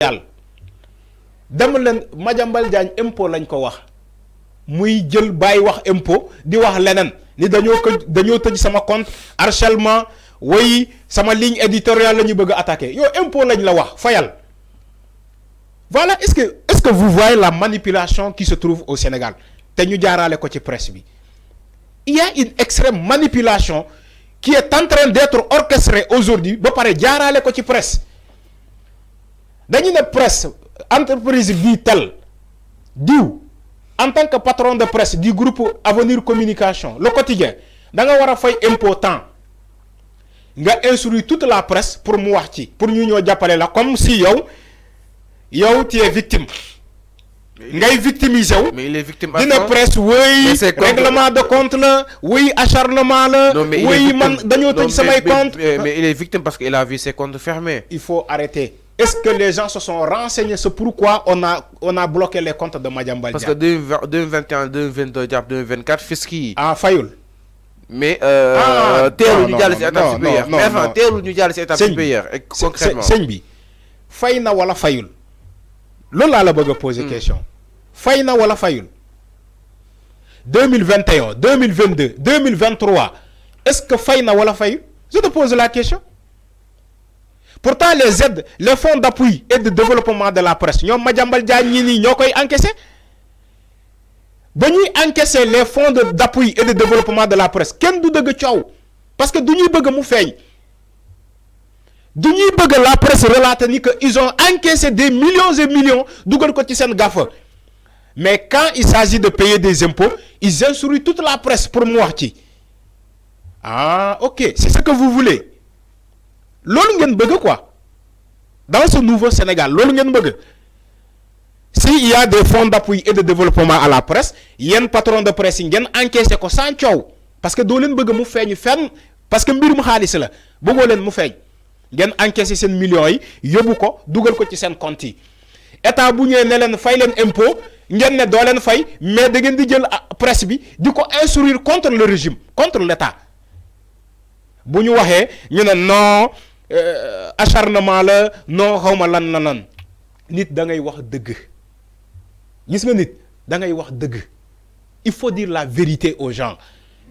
yàlla dem leen Madiambal Diagne impôt lañ ko wax muy jël bàyyi wax impôt di wax leneen ni dañoo tëj sama compte harcèlement way sama ligne éditoriale la ñu bëgg a attaquer yow impôt lañ la wax fayal. Voilà, est-ce que vous voyez la manipulation qui se trouve au Sénégal te ñu jaarale ko ci presse bi. Il y a une extrême manipulation qui est en train d'être orchestrée aujourd'hui ba pare jaarale ko ci presse. dañu ne presse entreprise bii tel diw en tant que patron de presse du groupe Avenir Communication Le Quotidien da nga war a fay impôt temps nga instruire toute la presse pour mu wax ci pour ñu ñoo jàppale la comme si yow tu es victime ngay victimiser wu. mais il est victime dina presse oui règlement de compte la oui acharnement la. oui man dañoo tëj samay compte mais il est victime parce qu'il a vu ses comptes fermés. Il faut arrêter. Est-ce que les gens se sont renseignés sur pourquoi on a bloqué les comptes de Madiambal Diagne? Parce que 2021 2022 jàpp 2024 fisc yi. ah fayul. mais teelu ñu jàll ci étape supérieure. mais enfin teelu ñu jàll ci étape supérieure. et concrètement sëñ bi fay na wala fayul loolu laa la bëgg a poser question. fay na wala fayul 2021 2022 2023 est-ce que fay na wala fayul je te pose la question. Pourtant les aides les fonds d'appui et de développement de la presse ñoom Madiambal Diagne ñii nii ñoo koy encaisser ba ñuy encaisser les fonds d'appui et de développement de la presse kenn du dëgg coow parce que du ñuy bëgg mu feeñ du ñuy bëgg la presse relater ni que ils ont encaissé des millions et millions dugal ko ci seen gaffa mais quand il s'agit de payer des impôts ils instruisent toute la presse pour mu wax ci ah ok c'est ce que vous voulez. loolu ngeen bëgg quoi dans ce nouveau Sénégal loolu ngeen bëgg s'il y a des fonds d'appui et de développement à la presse yéen patron de presse yi ngeen encaissé ko sans coow parce que doo leen bëgg mu feeñ fenn parce que mbirum xaalis la bëggoo leen mu feeñ ngeen encaissé seen millions yi yóbbu ko dugal ko ci seen compte yi état bu ñëwee ne leen fay leen impôt ngeen ne doo leen fay mais da ngeen di jël presse bi di ko instruire contre le régime contre l'état bu ñu waxee ñu ne non. acharnement la non xawma lan nit da ngay wax dëgg gis nga nit da ngay wax dëgg il faut dire la vérité aux gens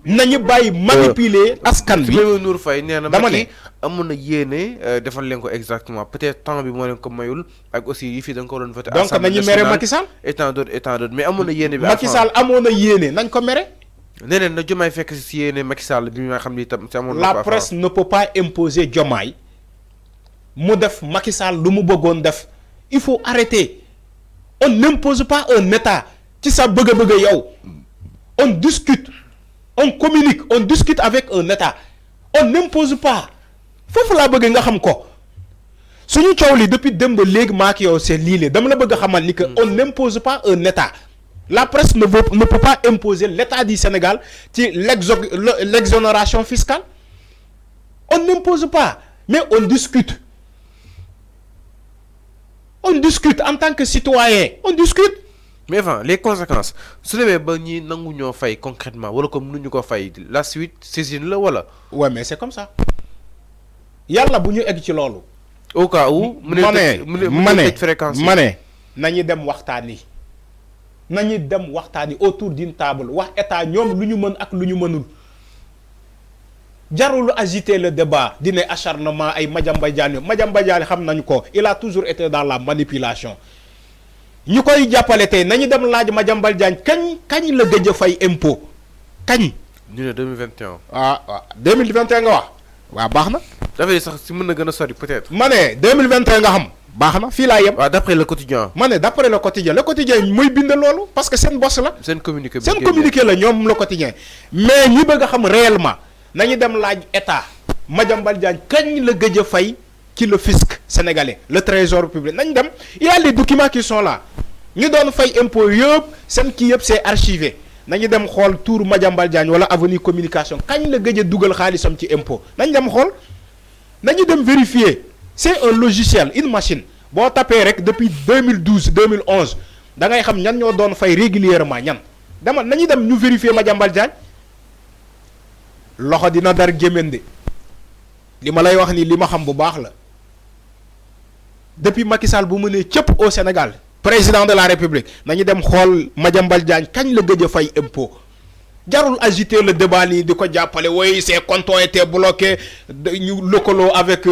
nañu bàyyi manipuler askan bi. Nour Faye nee na dama ne amoon na yéene defal leen ko exactement peut-être temps bi moo leen ko mayul ak aussi yi fii da nga ko doon voté. donc nañu mere Macky Sall. et tant d'autres mais amoon na yéene bi. Macky Sall amoon na yéene nañ ko mere. neneen na Diomaye fekk si yéene Macky Sall bi nga xam ni tam si amoon na la presse ne peut pas imposer Diomaye mu def Macky Sall lu mu bëggoon def il faut arrêter on n'impose pas un état ci sa bëgg-bëgg yow on discute on communique on discute avec un état on n'impose pas foofu laa bëgg nga xam ko suñu coow li depuis démb léegi maa ak yow c'est lii dama la bëgg a xamal ni que on n'impose pas un état la presse ne peut pas imposer l'état du Sénégal ci l'exonération fiscale on n'impose pas mais on discute en tant que citoyen on discute. mais enfin les conséquences su demee ba ñi nangu ñoo fay concrètement wala comme nu ñu ko fay la suite saisine la wala. ouais mais c'est comme ça yàlla bu ñu egg ci loolu. au cas où. mu ne fréquence ma ne nañu dem waxtaani autour d'une table wax état ñoom lu ñu mën ak lu ñu mënul. jarul agiter le débat dina acharnement ay Madiambal Diagne xam nañu ko il a toujours été dans la manipulation ñu koy jàppale tey nañu dem laaj Madiambal Diagne kañ la gëj a fay impôt kañ. ñu ne 2021. waaw 2021 nga wax. waaw baax na. dafay sax si mën na gën a sori peut-être. ma ne 2021 nga xam. baax na fii laa yem. waaw d'après le quotidien. ma ne d'après le quotidien muy bind loolu parce que seen boss la. seen communiqué la ñoom le quotidien mais ñi bëgg a xam réellement. nañu dem laaj état Madiambal Diagne kañ la gëj a fay ci le fisc sénégalais le trésor public nañ dem il y a les documents qui sont là ñu doon fay impôt yëpp seen kii yëpp c'est archivé nañu dem xool tour Madiambal Diagne wala Avenir Communication kañ la gëj a dugal xaalisam ci impôt nañ dem xool nañu dem vérifier c'est un logiciel une machine boo tapé rek depuis 2012 2011 da ngay xam ñan ñoo doon fay régulièrement ñan dama nañu dem ñu vérifier Madiambal Diagne loxo dina dar gémmiñ de li ma lay wax ni li ma xam bu baax la depuis Macky Sall bu mënee cëpp au Sénégal président de la République nañu dem xool Madiambal Diagne kañ la gëj a fay impôt jarul agiter le débat nii di ko jàppale oui ces comptes ont été bloqués ñu lëkkaloo avec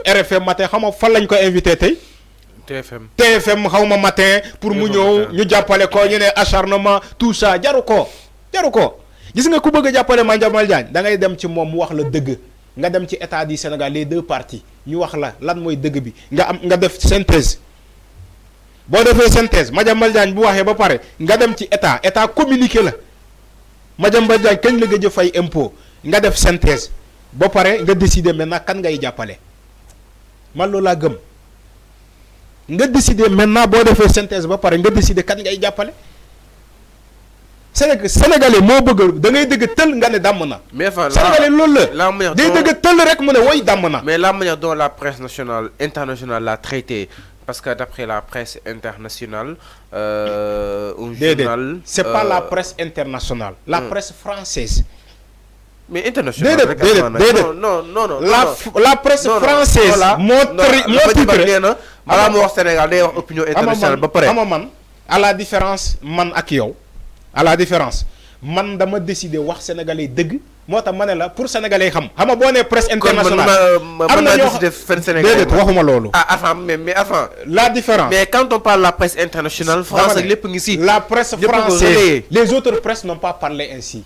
RFM matin xam nga fan lañ ko invité tey. TFM xaw ma matin pour mu ñëw ñu jàppale ko ñu ne acharnement tout ça jaru ko gis nga ku bëgg a jàppale Madiambal Diagne da ngay dem ci moom mu wax la dëgg nga dem ci état du Sénégal les deux parties ñu wax la lan mooy dëgg bi nga def synthèse boo defee synthèse Madiambal Diagne bu waxee ba pare nga dem ci état communiqué la Madiambal Diagne kañ la gëj a fay impôt nga def synthèse ba pare nga décider maintenant kan ngay jàppale man loolu laa gëm. nga décider maintenant boo defee synthèse ba pare nga décider kat ngay jàppale Sénégalais moo bëgg da ngay dëgg tël nga ne dàmm na. mais enfin Sénégalais loolu la day dëgg tël rek mu ne woy dàmm na. mais la manière dont la presse internationale l'a traité parce que d'après la presse internationale un journal c'est pas la presse internationale la presse française. mais international non la presse française moo titré balaa ma wax Sénégal day wax opinion internationale ba pare man à la différence man ak yow à la différence man dama décider wax sénégalais dëgg moo tax ma ne la pour sénégalais xam nga boo nee presse internationale am na ñoo décider fen Sénégal waxuma loolu avant mais avant la différence mais quand on parle la presse internationale France ak lépp ngi si la presse française les autres presses n'ont pas parlé ainsi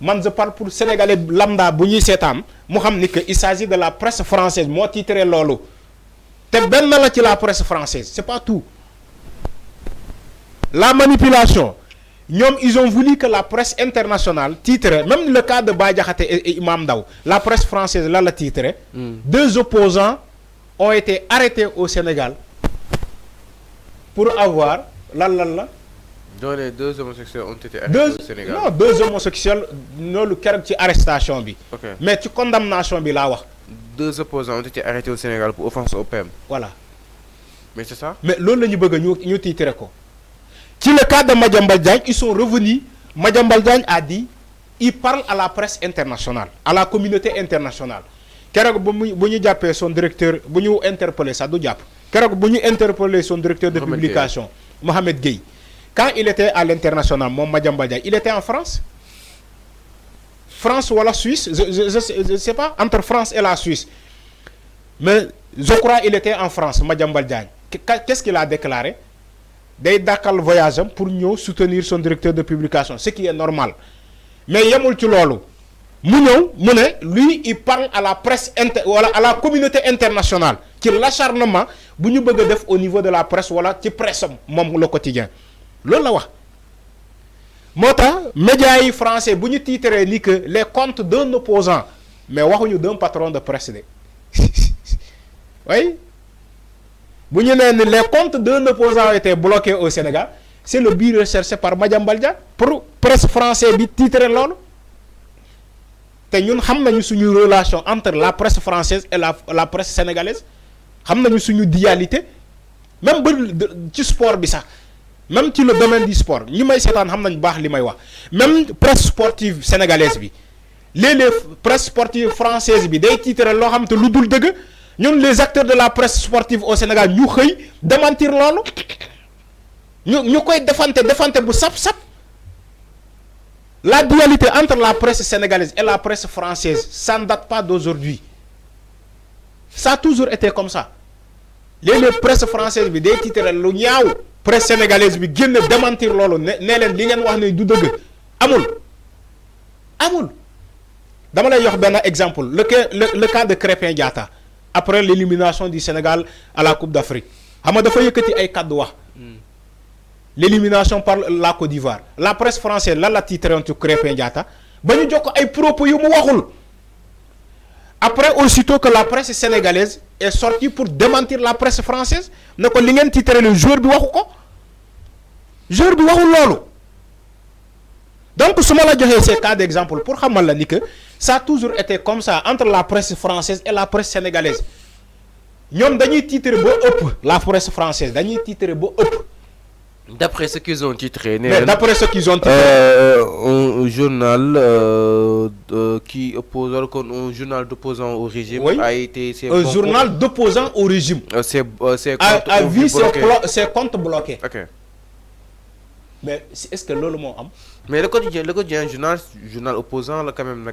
man je parle pour sénégalais lambda bu ñuy seetaan mu xam ni que il s'agit de la presse française moo titré loolu te benn la ci la presse française c'est pas tout la manipulation ñoom ils ont voulu que la presse internationale titré même le cas de Bah Diakhaté et Imam Ndao la presse française là la titré deux opposants ont été arrêtés au Sénégal pour avoir lan la donc les deux homosexuels ont été arrêtés au Sénégal. Non, deux homosexuels loolu keroog ci arrestation bi. Mais ci condamnation bi laa wax. Deux opposants ont été arrêtés au Sénégal pour offense au PM. Voilà. Mais c'est ça. Mais loolu la ñu bëgg ñu titré ko. Ci le cas de Madiambal Diagne ils sont revenus Madiambal Diagne a dit il parle à la presse internationale à la communauté internationale keroog bu ñu jàppee son directeur bu ñu interpellé sax du jàpp keroog bu ñu interpellé son directeur de publication Mohamed Gueye. Quand il était à l'international, mon Madiambal Diagne, il était en France. France ou la Suisse, je sais pas, entre France et la Suisse. Mais je crois qu'il était en France, Madiambal Diagne. Qu'est-ce qu'il a déclaré? Day dakal voyage pour nous soutenir son directeur de publication, ce qui est normal. Mais yamul ci lolu. Lui, il parle à la presse à la communauté internationale. Qui l'acharnement, bu ñu bëgg def au niveau de la presse wala ci presse mom le quotidien. Loolu la wax moo tax médias yi français bu ñu titré ni que les comptes d'un opposant mais waxuñu d'un patron de presse de oui bu ñu nee ni les comptes d'un opposant ont été bloqués au Sénégal c'est le but recherché par Madiambal Diagne pour presse français bi titré loolu te ñun xam nañu suñu relation entre la presse française et la presse sénégalaise xam nañu suñu dualité même ba ci sport bi sax. Même ci le domaine du sport ñi may seetaan xam nañ baax li may wax même presse sportive sénégalaise bi léeg-léeg presse sportive française bi day titre loo xam te lu dul dëgg ñun les acteurs de la presse sportive au Sénégal ñu xëy démentir loolu ñu koy defante bu sap la dualité entre la presse sénégalaise et la presse française ça ne date pas d'aujourd'hui ça a toujours été comme ça léeg-léeg presse française bi day titre lu ñaaw presse sénégalaise bi génn démentir loolu ne leen li ngeen wax ne du dëgg amul dama lay jox benn exemple le cas de Krépin Diatta après l'élimination du Sénégal à la Coupe d'Afrique xam nga dafa yëkkati ay kàddu wax l'élimination par la Côte d'Ivoire la presse française lan la titré ci Krépin Diatta ba ñu jox ko ay propos yu mu waxul après aussitôt que la presse sénégalaise est sortie pour démentir la presse française ne ko li ngeen titré le joueur bi waxu ko loolu donc su ma la joxee ces cas d'exemple pour xamal la ni que ça a toujours été comme ça entre la presse française et la presse sénégalaise ñoom dañuy titré ba ëpp la presse française dañuy titré ba ëpp D'après ce qu'ils ont titré, Mais d'après ce qu'ils ont dit, un journal qui oppose, un journal d'opposant au régime Oui. a été. un journal d'opposant au régime C'est a vu ses comptes bloqués. Ok. Mais est-ce que l'on am? Mais le quotidien journal opposant là quand même.